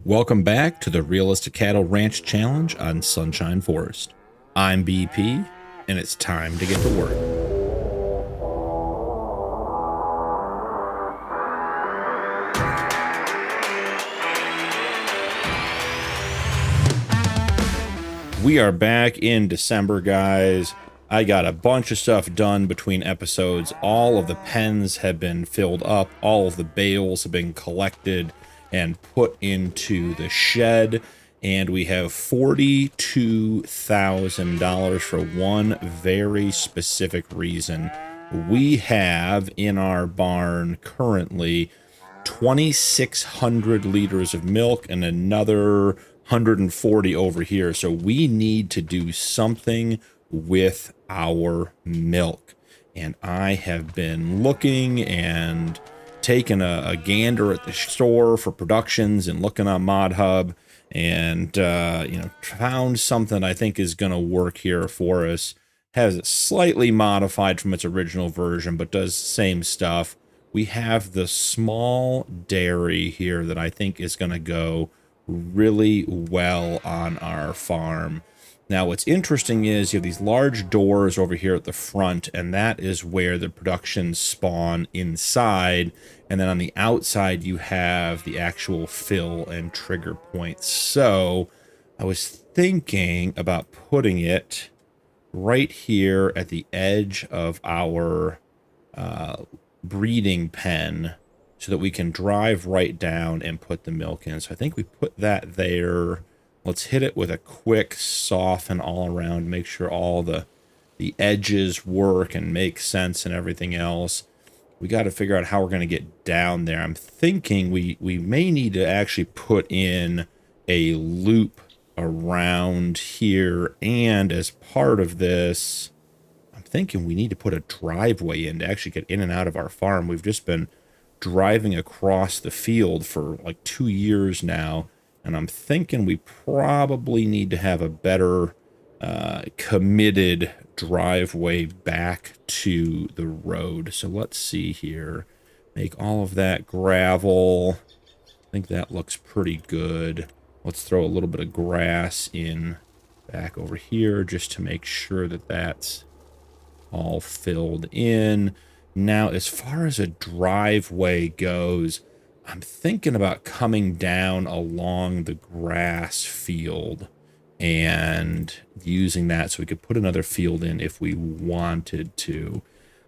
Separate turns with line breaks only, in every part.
Welcome back to the Realistic Cattle Ranch Challenge on Sunshine Forest. I'm BP, and it's time to get to work. We are back in December, guys. I got a bunch of stuff done between episodes. All of the pens have been filled up. All of the bales have been collected and put into the shed. And we have $42,000 for one very specific reason. We have in our barn currently 2,600 liters of milk and another 140 over here. So we need to do something with our milk. And I have been looking and taking a gander at the store for productions and looking on ModHub and, found something I think is going to work here for us. Has it slightly modified from its original version, but does the same stuff. We have the small dairy here that I think is going to go really well on our farm. Now, what's interesting is you have these large doors over here at the front, and that is where the production spawn inside. And then on the outside, you have the actual fill and trigger points. So I was thinking about putting it right here at the edge of our breeding pen so that we can drive right down and put the milk in. So I think we put that there. Let's hit it with a quick soften all around, make sure all the edges work and make sense and everything else. We got to figure out how we're going to get down there. I'm thinking we may need to actually put in a loop around here. And as part of this, I'm thinking we need to put a driveway in to actually get in and out of our farm. We've just been driving across the field for like 2 years now. And I'm thinking we probably need to have a better committed driveway back to the road. So let's see here. Make all of that gravel. I think that looks pretty good. Let's throw a little bit of grass in back over here just to make sure that that's all filled in. Now, as far as a driveway goes, I'm thinking about coming down along the grass field and using that so we could put another field in if we wanted to.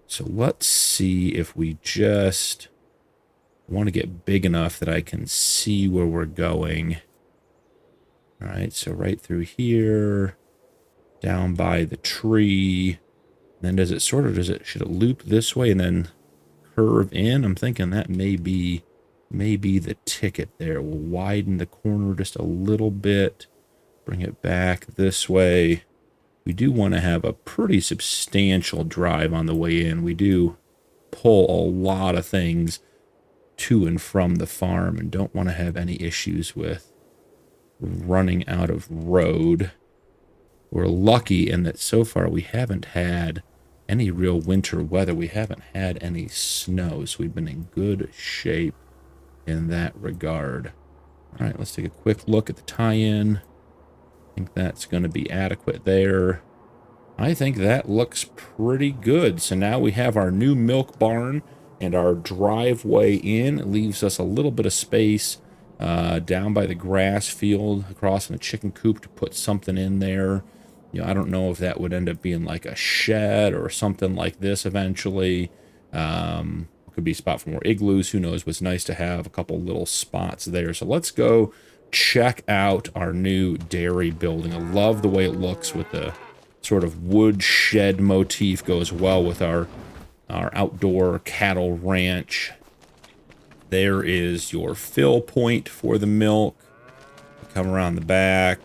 So let's see if we just want to get big enough that I can see where we're going. All right, so right through here, down by the tree. Then should it loop this way and then curve in? I'm thinking that may be the ticket there. We'll widen the corner just a little bit, bring it back this way. We do want to have a pretty substantial drive on the way in. We do pull a lot of things to and from the farm and don't want to have any issues with running out of road. We're lucky in that so far we haven't had any real winter weather. We haven't had any snow, so we've been in good shape in that regard. All right, let's take a quick look at the tie-in. I think that's going to be adequate there. I think that looks pretty good. So now we have our new milk barn and our driveway in. It leaves us a little bit of space down by the grass field across from the chicken coop to put something in there. I don't know if that would end up being like a shed or something like this eventually. Could be a spot for more igloos. Who knows? But it's nice to have a couple little spots there. So let's go check out our new dairy building. I love the way it looks with the sort of wood shed motif. Goes well with our outdoor cattle ranch. There is your fill point for the milk. Come around the back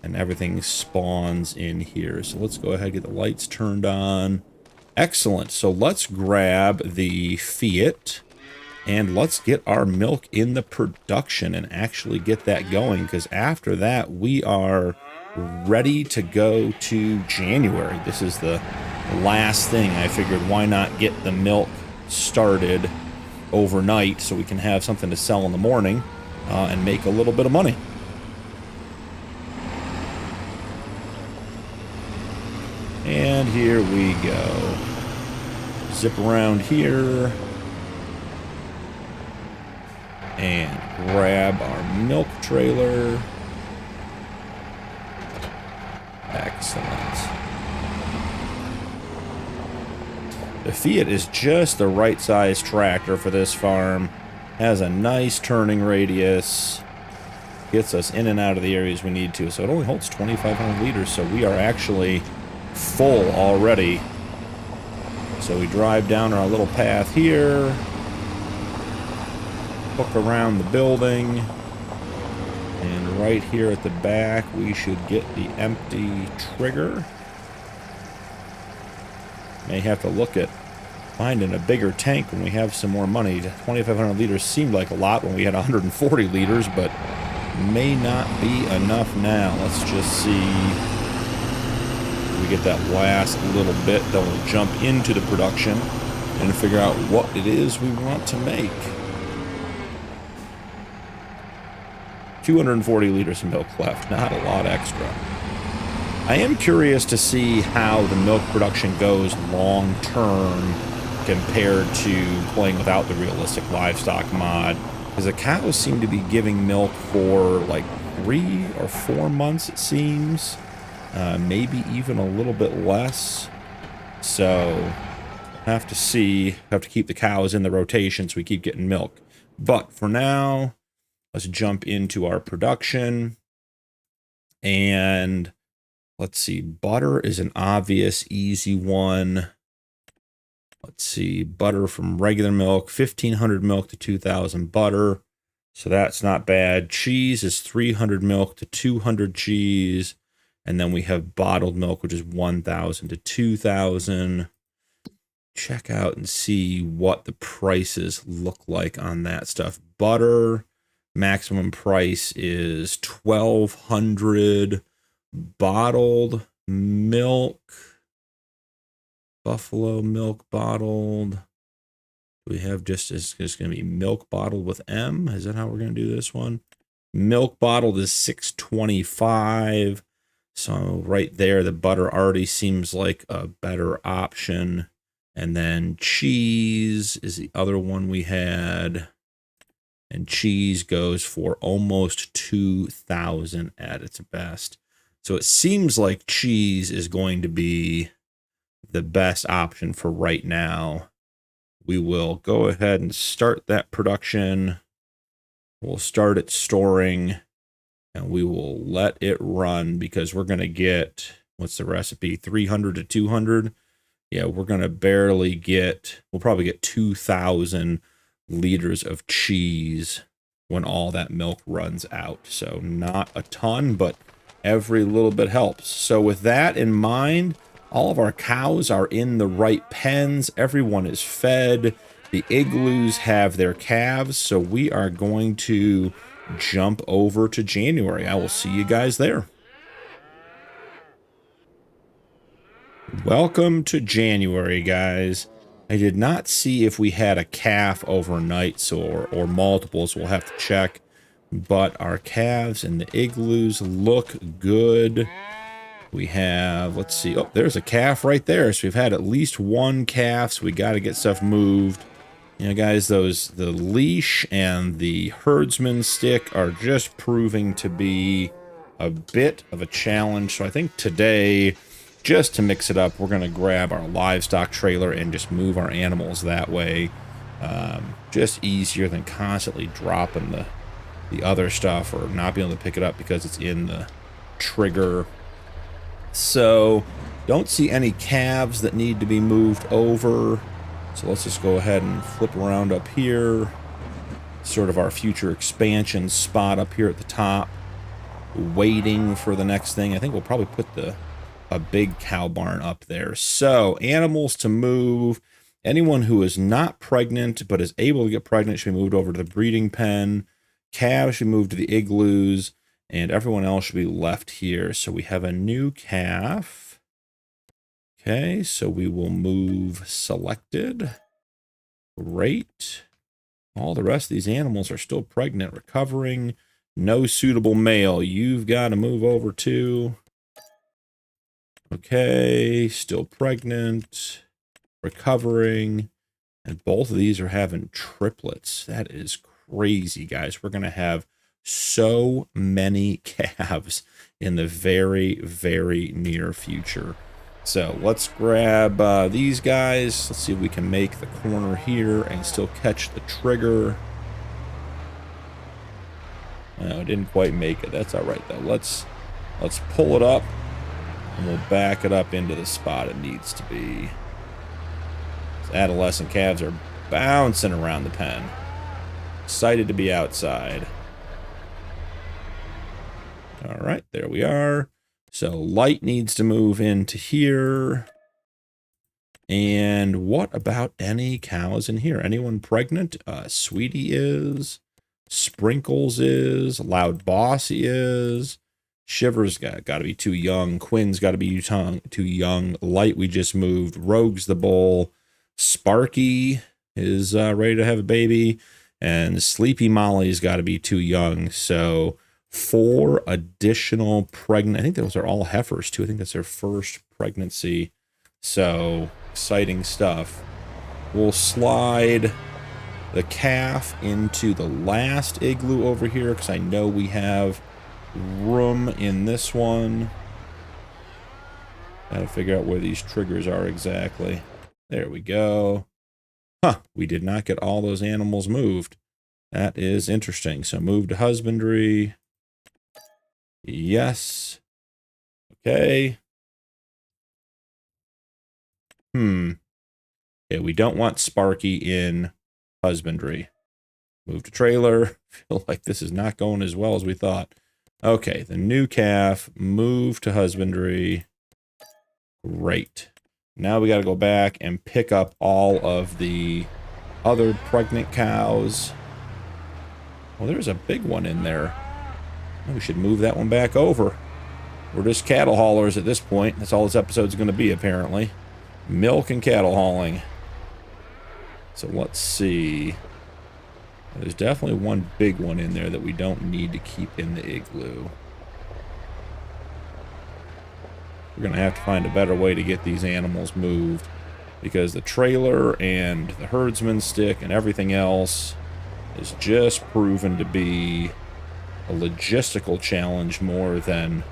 and everything spawns in here. So let's go ahead and get the lights turned on. Excellent. So let's grab the Fiat and let's get our milk in the production and actually get that going, because after that we are ready to go to January. This is the last thing. I figured why not get the milk started overnight so we can have something to sell in the morning. and make a little bit of money. And here we go. Zip around here. And grab our milk trailer. Excellent. The Fiat is just the right size tractor for this farm. Has a nice turning radius. Gets us in and out of the areas we need to. So it only holds 2,500 liters, so we are actually full already. So we drive down our little path here. Hook around the building. And right here at the back, we should get the empty trigger. May have to look at finding a bigger tank when we have some more money. 2,500 liters seemed like a lot when we had 140 liters, but may not be enough now. Let's just see. We get that last little bit, then we'll jump into the production and figure out what it is we want to make. 240 liters of milk left, not a lot extra. I am curious to see how the milk production goes long term compared to playing without the realistic livestock mod, because the cows seem to be giving milk for like 3 or 4 months, it seems. Maybe even a little bit less. So have to see. Have to keep the cows in the rotation so we keep getting milk. But for now, let's jump into our production. And let's see, butter is an obvious, easy one. Let's see, butter from regular milk, 1,500 milk to 2,000 butter. So that's not bad. Cheese is 300 milk to 200 cheese. And then we have bottled milk, which is 1,000 to 2,000. Check out and see what the prices look like on that stuff. Butter, maximum price is 1,200. Bottled milk, buffalo milk bottled. We have just, it's going to be milk bottled with M. Is that how we're going to do this one? Milk bottled is 625. So right there, the butter already seems like a better option. And then cheese is the other one we had. And cheese goes for almost 2,000 at its best. So it seems like cheese is going to be the best option for right now. We will go ahead and start that production. We'll start it storing. And we will let it run because we're going to get, what's the recipe? 300 to 200. Yeah, we're going to barely get, we'll probably get 2,000 liters of cheese when all that milk runs out. So not a ton, but every little bit helps. So with that in mind, all of our cows are in the right pens. Everyone is fed. The igloos have their calves. So we are going to jump over to January. I will see you guys there. Welcome to January, guys. I did not see if we had a calf overnight, or multiples. We'll have to check. But our calves and the igloos look good. We have, let's see. Oh, there's a calf right there. So we've had at least one calf. So we got to get stuff moved. You know, guys, the leash and the herdsman stick are just proving to be a bit of a challenge. So I think today, just to mix it up, we're going to grab our livestock trailer and just move our animals that way. Just easier than constantly dropping the other stuff or not being able to pick it up because it's in the trigger. So don't see any calves that need to be moved over. So let's just go ahead and flip around up here. Sort of our future expansion spot up here at the top. Waiting for the next thing. I think we'll probably put a big cow barn up there. So animals to move. Anyone who is not pregnant but is able to get pregnant should be moved over to the breeding pen. Calves should move to the igloos. And everyone else should be left here. So we have a new calf. Okay, so we will move selected. Great. All the rest of these animals are still pregnant, recovering. No suitable male. You've got to move over too. Okay, still pregnant, recovering. And both of these are having triplets. That is crazy, guys. We're going to have so many calves in the very, very near future. So let's grab these guys. Let's see if we can make the corner here and still catch the trigger. No, it didn't quite make it. That's all right, though. Let's pull it up, and we'll back it up into the spot it needs to be. These adolescent calves are bouncing around the pen. Excited to be outside. All right, there we are. So Light needs to move into here. And what about any cows in here? Anyone pregnant? Sweetie is. Sprinkles is. Loud Bossy is. Shiver's got to be too young. Quinn's got to be too young. Light we just moved. Rogue's the bull. Sparky is ready to have a baby. And Sleepy Molly's got to be too young. So 4 additional pregnant. I think those are all heifers too. I think that's their first pregnancy. So exciting stuff. We'll slide the calf into the last igloo over here because I know we have room in this one. Gotta figure out where these triggers are exactly. There we go. Huh, we did not get all those animals moved. That is interesting. So move to husbandry. Yes. Okay. Okay, we don't want Sparky in husbandry. Move to trailer. Feel like this is not going as well as we thought. Okay, the new calf. Move to husbandry. Great. Now we got to go back and pick up all of the other pregnant cows. Well, there's a big one in there. We should move that one back over. We're just cattle haulers at this point. That's all this episode's going to be, apparently. Milk and cattle hauling. So let's see. There's definitely one big one in there that we don't need to keep in the igloo. We're going to have to find a better way to get these animals moved, because the trailer and the herdsman stick and everything else is just proven to be a logistical challenge more than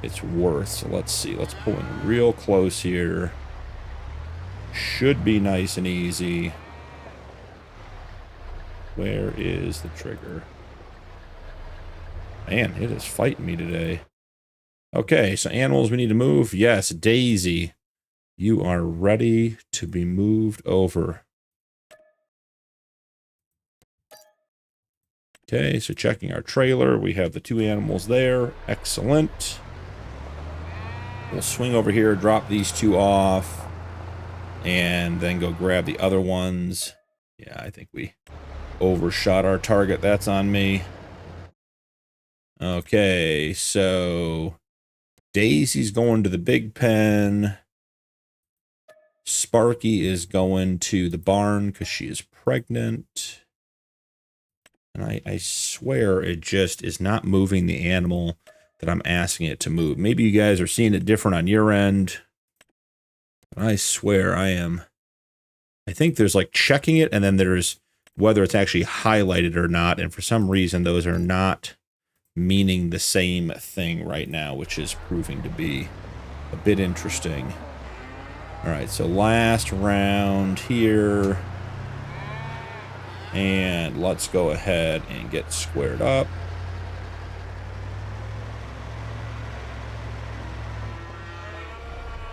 it's worth. So let's see. Let's pull in real close here. Should be nice and easy. Where is the trigger? Man, it is fighting me today. Okay, so animals we need to move. Yes, Daisy, you are ready to be moved over. Okay, so checking our trailer. We have the 2 animals there. Excellent. We'll swing over here, drop these 2 off, and then go grab the other ones. Yeah, I think we overshot our target. That's on me. Okay, so Daisy's going to the big pen. Sparky is going to the barn because she is pregnant. And I swear it just is not moving the animal that I'm asking it to move. Maybe you guys are seeing it different on your end. I swear I am. I think there's like checking it, and then there's whether it's actually highlighted or not. And for some reason, those are not meaning the same thing right now, which is proving to be a bit interesting. All right, so last round here. And let's go ahead and get squared up.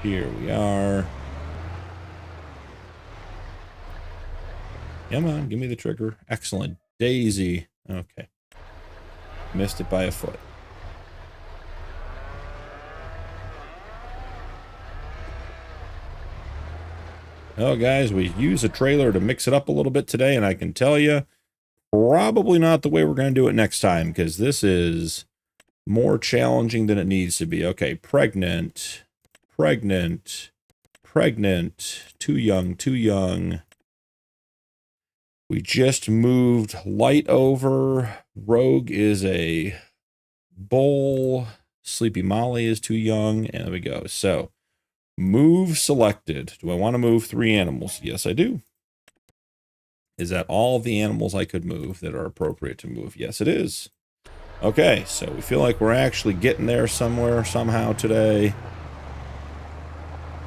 Here we are. Come on, give me the trigger. Excellent. Daisy. Okay. Missed it by a foot. Well, guys, we used a trailer to mix it up a little bit today, and I can tell you, probably not the way we're going to do it next time, because this is more challenging than it needs to be. Okay, pregnant, pregnant, pregnant, too young, too young. We just moved Light over. Rogue is a bull. Sleepy Molly is too young. And there we go. So, move selected. Do I want to move 3 animals? Yes, I do. Is that all the animals I could move that are appropriate to move? Yes, it is. Okay, so we feel like we're actually getting there somewhere, somehow today.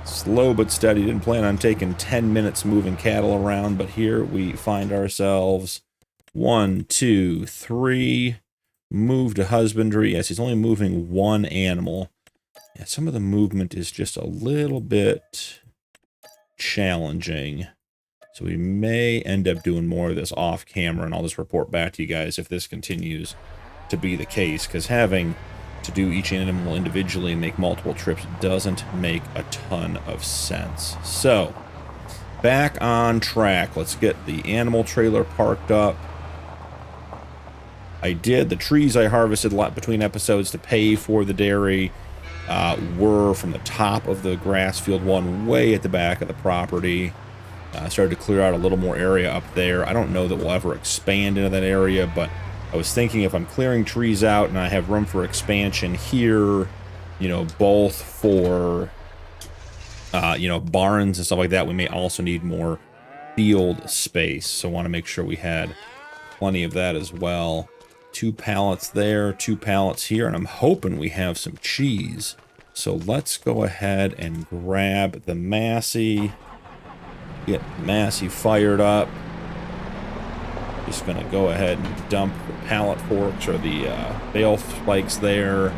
Slow but steady. Didn't plan on taking 10 minutes moving cattle around, but here we find ourselves. 1, 2, 3. Move to husbandry. Yes, he's only moving 1 animal. Yeah, some of the movement is just a little bit challenging. So we may end up doing more of this off camera, and I'll just report back to you guys if this continues to be the case, because having to do each animal individually and make multiple trips doesn't make a ton of sense. So, back on track. Let's get the animal trailer parked up. I did. The trees I harvested a lot between episodes to pay for the dairy were from the top of the grass field one way at the back of the property. Started to clear out a little more area up there. I don't know that we'll ever expand into that area, but I was thinking if I'm clearing trees out and I have room for expansion here, you know, both for, you know, barns and stuff like that, we may also need more field space. So I want to make sure we had plenty of that as well. 2 pallets there, 2 pallets here, and I'm hoping we have some cheese. So let's go ahead and grab the Massey. Get Massey fired up. Just gonna go ahead and dump the pallet forks or the bale spikes there.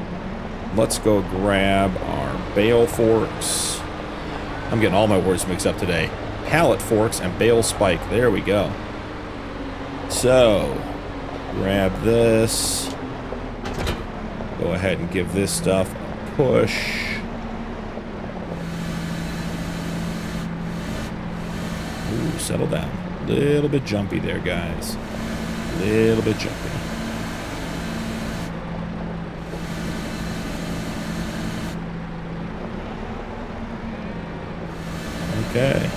Let's go grab our bale forks. I'm getting all my words mixed up today. Pallet forks and bale spike. There we go. So, grab this. Go ahead and give this stuff a push. Ooh, settle down. A little bit jumpy there, guys. A little bit jumpy. Okay.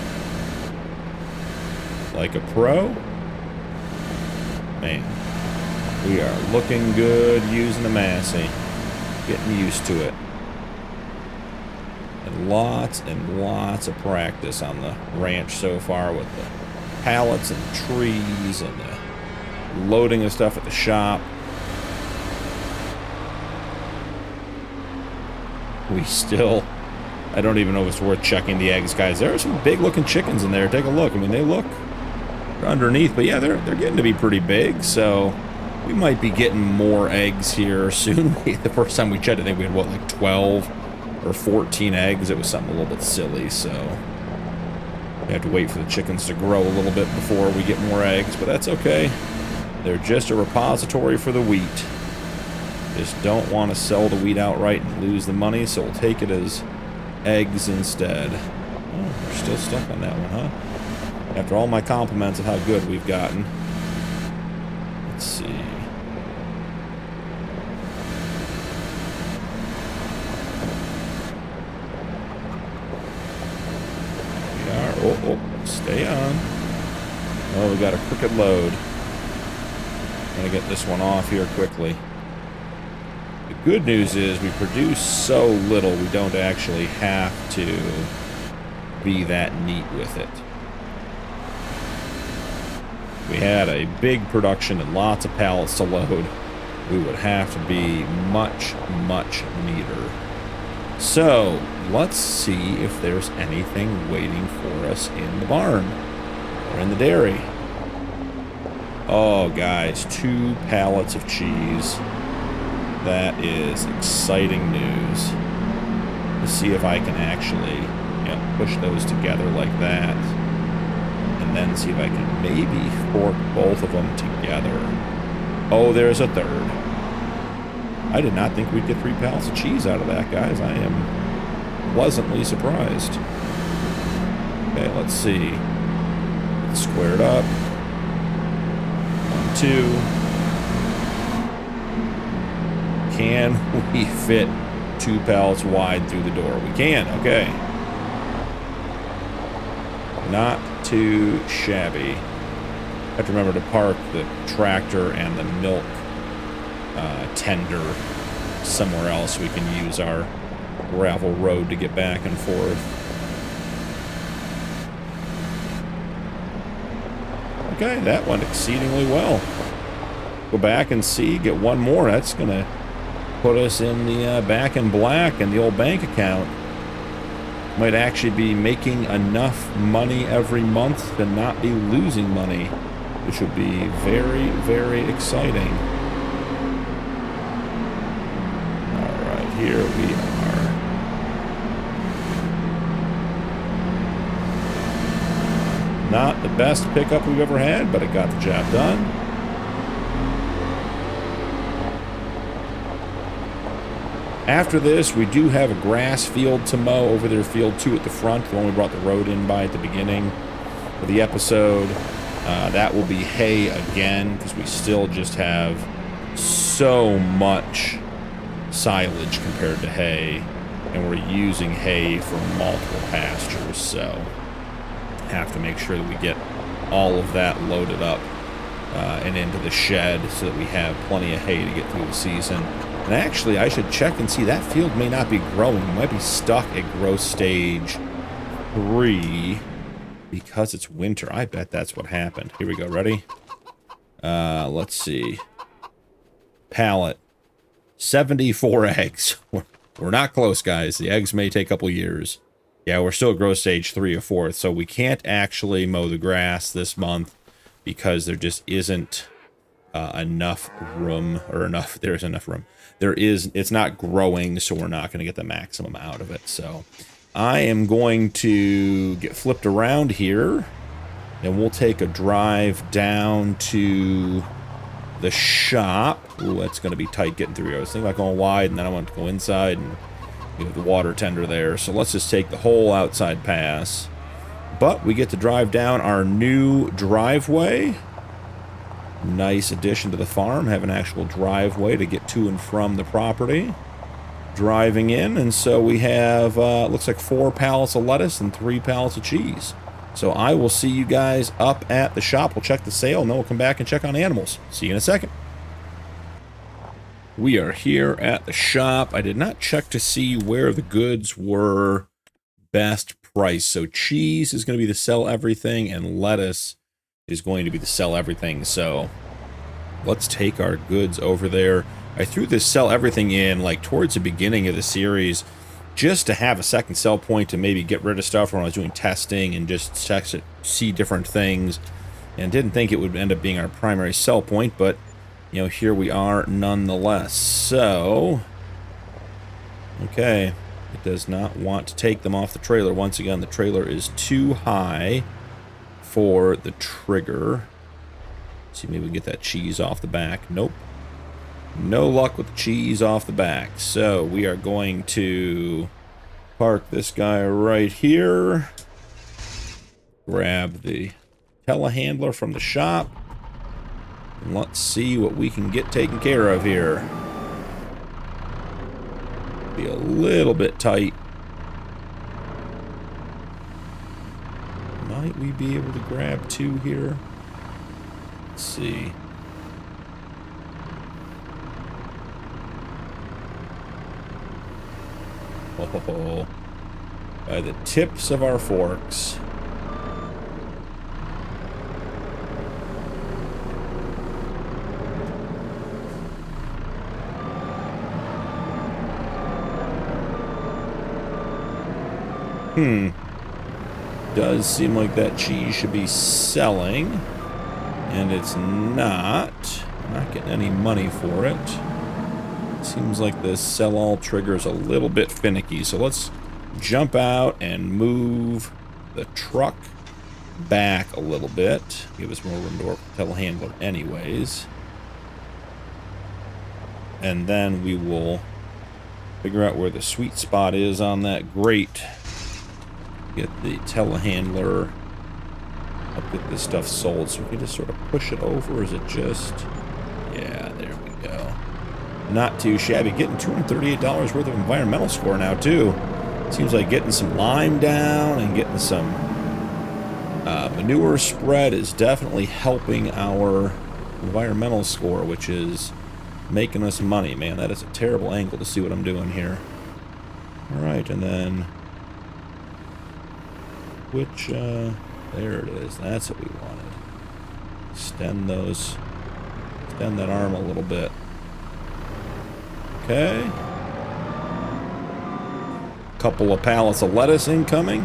Like a pro. Man. We are looking good using the Massey. Getting used to it. And lots of practice on the ranch so far with the pallets and the trees and the loading of stuff at the shop. We still, I don't even know if it's worth checking the eggs, guys. There are some big looking chickens in there. Take a look. I mean, they look underneath, but yeah, they're getting to be pretty big, so we might be getting more eggs here soon. The first time we checked, I think we had, what, like 12 or 14 eggs. It was something a little bit silly, so we have to wait for the chickens to grow a little bit before we get more eggs, but that's okay. They're just a repository for the wheat. Just don't want to sell the wheat outright and lose the money, so we'll take it as eggs instead. Oh, we're still stuck on that one, huh? After all my compliments of how good we've gotten. Let's see. Oh, stay on. Oh, we got a crooked load. I'm gonna get this one off here quickly. The good news is we produce so little we don't actually have to be that neat with it. If we had a big production and lots of pallets to load, we would have to be much neater. So, let's see if there's anything waiting for us in the barn or in the dairy. Oh, guys, 2 pallets of cheese. That is exciting news. Let's see if I can actually push those together like that. And then see if I can maybe fork both of them together. Oh, there's a third. I did not think we'd get 3 pallets of cheese out of that, guys. I am pleasantly surprised. Okay, let's see. Let's square it up. 1, 2. Can we fit 2 pallets wide through the door? We can, okay. Not too shabby. Have to remember to park the tractor and the milk tender somewhere else so we can use our gravel road to get back and forth. Okay, that went exceedingly well. Go back and see, get one more. That's going to put us in the back in black in the old bank account. Might actually be making enough money every month to not be losing money, which would be very, very exciting. All right, here we are. Not the best pickup we've ever had, but it got the job done. After this, we do have a grass field to mow over there, field 2 at the front, the one we brought the road in by at the beginning of the episode. That will be hay again, because we still just have so much silage compared to hay, and we're using hay for multiple pastures, so have to make sure that we get all of that loaded up and into the shed so that we have plenty of hay to get through the season. And actually, I should check and see. That field may not be growing. It might be stuck at growth stage 3 because it's winter. I bet that's what happened. Here we go. Ready? Let's see. Pallet. 74 eggs. We're not close, guys. The eggs may take a couple years. Yeah, we're still at growth stage 3 or 4, so we can't actually mow the grass this month because there just isn't enough room, or enough, there's enough room. It's not growing, so we're not going to get the maximum out of it. So I am going to get flipped around here, and we'll take a drive down to the shop. Ooh, that's going to be tight getting through here. I was thinking about going wide, and then I want to go inside, and we have the water tender there. So let's just take the whole outside pass. But we get to drive down our new driveway. Nice addition to the farm. Have an actual driveway to get to and from the property. Driving in, and so we have, looks like 4 pallets of lettuce and 3 pallets of cheese. So I will see you guys up at the shop. We'll check the sale, and then we'll come back and check on animals. See you in a second. We are here at the shop. I did not check to see where the goods were best priced. So cheese is going to be the sell everything, and lettuce is going to be the sell everything. So let's take our goods over there. I threw this sell everything in like towards the beginning of the series just to have a second sell point to maybe get rid of stuff when I was doing testing and just check it, see different things, and didn't think it would end up being our primary sell point, but you know, here we are nonetheless. So, okay, it does not want to take them off the trailer. Once again, the trailer is too high for the trigger. Let's see, maybe we can get that cheese off the back. Nope. No luck with the cheese off the back. So we are going to park this guy right here. Grab the telehandler from the shop. And let's see what we can get taken care of here. Be a little bit tight. Might we be able to grab 2 here? Let's see. Oh, by the tips of our forks. Does seem like that cheese should be selling, and it's not. I'm not getting any money for it. Seems like the sell-all trigger is a little bit finicky, so let's jump out and move the truck back a little bit. Give us more room to work with the telehandler anyways. And then we will figure out where the sweet spot is on that grate. Get the telehandler up, get this stuff sold. So we can just sort of push it over, or is it just... Yeah, there we go. Not too shabby. Getting $238 worth of environmental score now, too. Seems like getting some lime down and getting some Manure spread is definitely helping our environmental score, which is making us money. Man, that is a terrible angle to see what I'm doing here. All right, and then which, there it is. That's what we wanted. Extend that arm a little bit. Okay. Couple of pallets of lettuce incoming.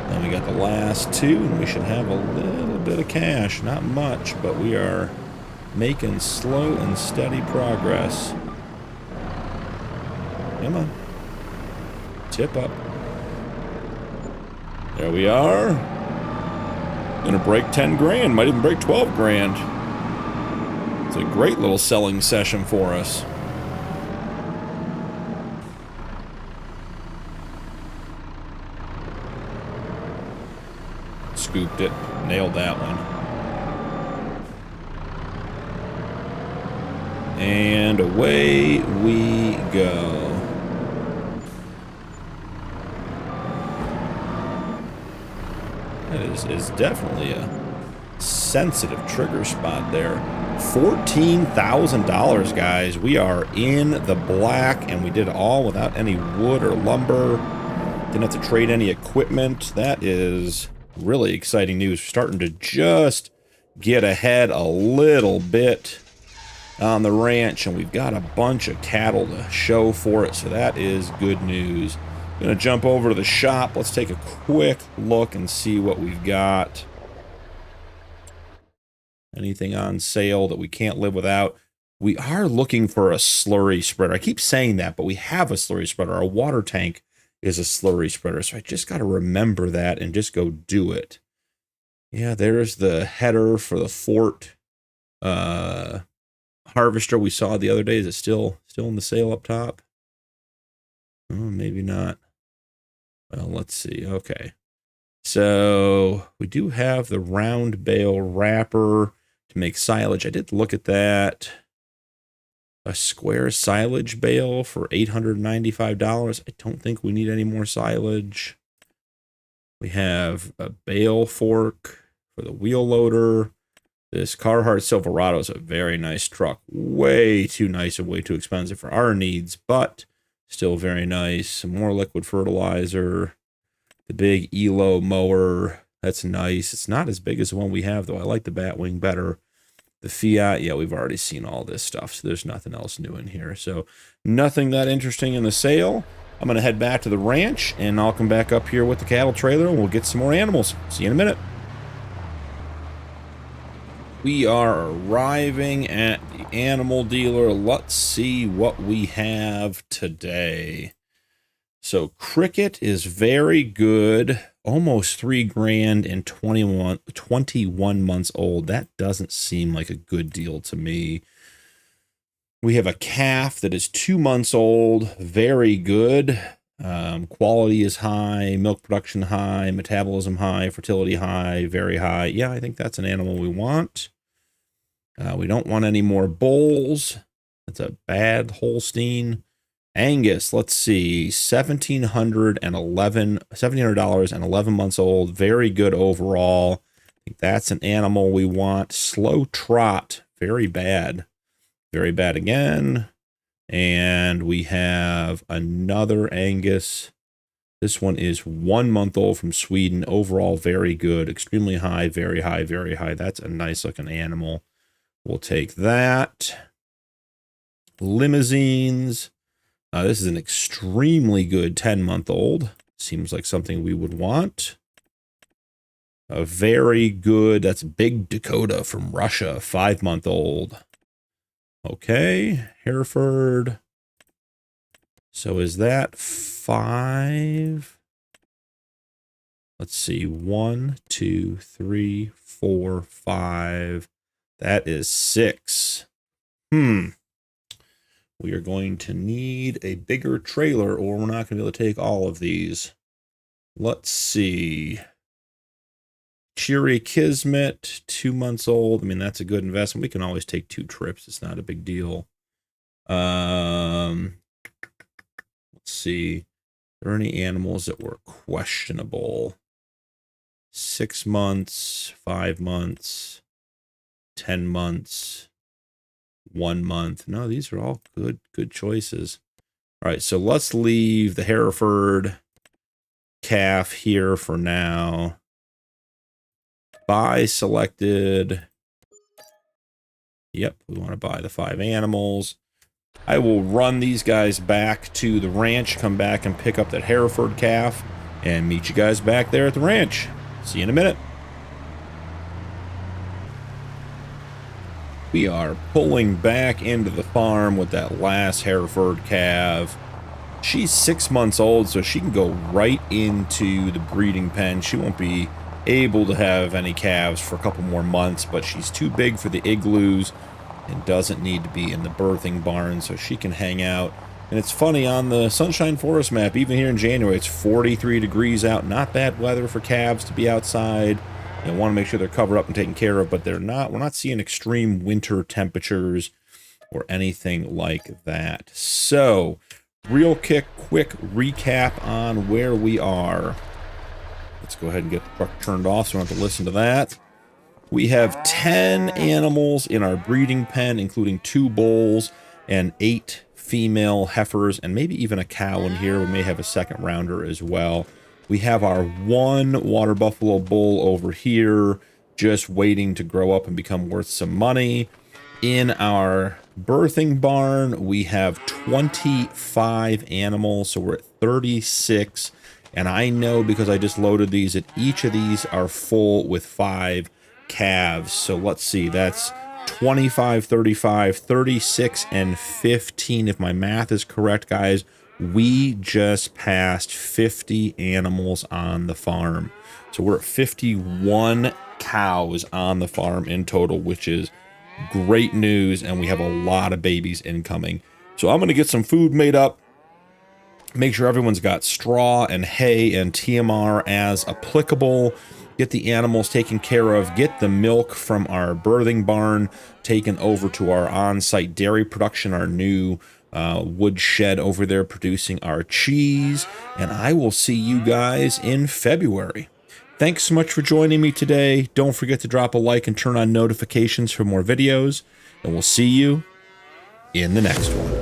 Then we got the last two, and we should have a little bit of cash. Not much, but we are making slow and steady progress. Come on. Tip up. There we are. Gonna break 10 grand, might even break 12 grand. It's a great little selling session for us. Scooped it, nailed that one. And away we go. That is definitely a sensitive trigger spot there. $14,000, guys. We are in the black, and we did it all without any wood or lumber. Didn't have to trade any equipment. That is really exciting news. We're starting to just get ahead a little bit on the ranch, and we've got a bunch of cattle to show for it, so that is good news. Gonna jump over to the shop. Let's take a quick look and see what we've got. Anything on sale that we can't live without. We are looking for a slurry spreader. I keep saying that, but we have a slurry spreader. Our water tank is a slurry spreader, so I just got to remember that and just go do it. Yeah, there's the header for the Fort harvester we saw the other day. Is it still in the sale up top? Oh, maybe not. Well, let's see. Okay. So we do have the round bale wrapper to make silage. I did look at that. A square silage bale for $895. I don't think we need any more silage. We have a bale fork for the wheel loader. This Carhartt Silverado is a very nice truck. Way too nice and way too expensive for our needs, but still very nice. Some more liquid fertilizer. The big Elo mower. That's nice. It's not as big as the one we have, though. I like the Batwing better. The Fiat, yeah, we've already seen all this stuff, so there's nothing else new in here. So nothing that interesting in the sale. I'm going to head back to the ranch, and I'll come back up here with the cattle trailer, and we'll get some more animals. See you in a minute. We are arriving at the animal dealer. Let's see what we have today. So Cricket is very good. Almost 3 grand and 21 months old. That doesn't seem like a good deal to me. We have a calf that is 2 months old. Very good. Quality is high, milk production high, metabolism high, fertility high, very high. Yeah, I think that's an animal we want. We don't want any more bulls. That's a bad Holstein. Angus, let's see, $1,711 and 11 months old. Very good overall. I think that's an animal we want. Slow trot, very bad. Very bad again. And we have another Angus. This one is 1 month old from Sweden. Overall, very good. Extremely high, very high, very high. That's a nice looking animal. We'll take that. Limousines. This is an extremely good 10-month-old. Seems like something we would want. A very good, that's Big Dakota from Russia, 5-month-old. Okay, Hereford. So is that 5? Let's see, 1, 2, 3, 4, 5. That is 6. We are going to need a bigger trailer, or we're not going to be able to take all of these. Let's see. Cheery Kismet, 2 months old. I mean, that's a good investment. We can always take 2 trips. It's not a big deal. Let's see. Are there any animals that were questionable? 6 months, 5 months, 10 months, 1 month. No, these are all good choices. All right, so let's leave the Hereford calf here for now. Buy selected. Yep, we want to buy the 5 animals. I will run these guys back to the ranch, come back and pick up that Hereford calf, and meet you guys back there at the ranch. See you in a minute. We are pulling back into the farm with that last Hereford calf. She's 6 months old, so she can go right into the breeding pen. She won't be able to have any calves for a couple more months, but she's too big for the igloos and doesn't need to be in the birthing barn, so she can hang out. And it's funny, on the Sunshine Forest map, even here in January, it's 43 degrees out. Not bad weather for calves to be outside. You want to make sure they're covered up and taken care of, but they're not. We're not seeing extreme winter temperatures or anything like that. So, real quick recap on where we are. Let's go ahead and get the truck turned off so we don't have to listen to that. We have 10 animals in our breeding pen, including 2 bulls and 8 female heifers, and maybe even a cow in here. We may have a second rounder as well. We have our 1 water buffalo bull over here, just waiting to grow up and become worth some money. In our birthing barn, we have 25 animals, so we're at 36. And I know, because I just loaded these, that each of these are full with 5 calves. So let's see, that's 25, 35, 36, and 15. If my math is correct, guys, we just passed 50 animals on the farm. So we're at 51 cows on the farm in total, which is great news, and we have a lot of babies incoming. So I'm going to get some food made up, make sure everyone's got straw and hay and TMR as applicable, get the animals taken care of, get the milk from our birthing barn taken over to our on-site dairy production, our new wood shed over there producing our cheese, and I will see you guys in February. Thanks so much for joining me today. Don't forget to drop a like and turn on notifications for more videos, and we'll see you in the next one.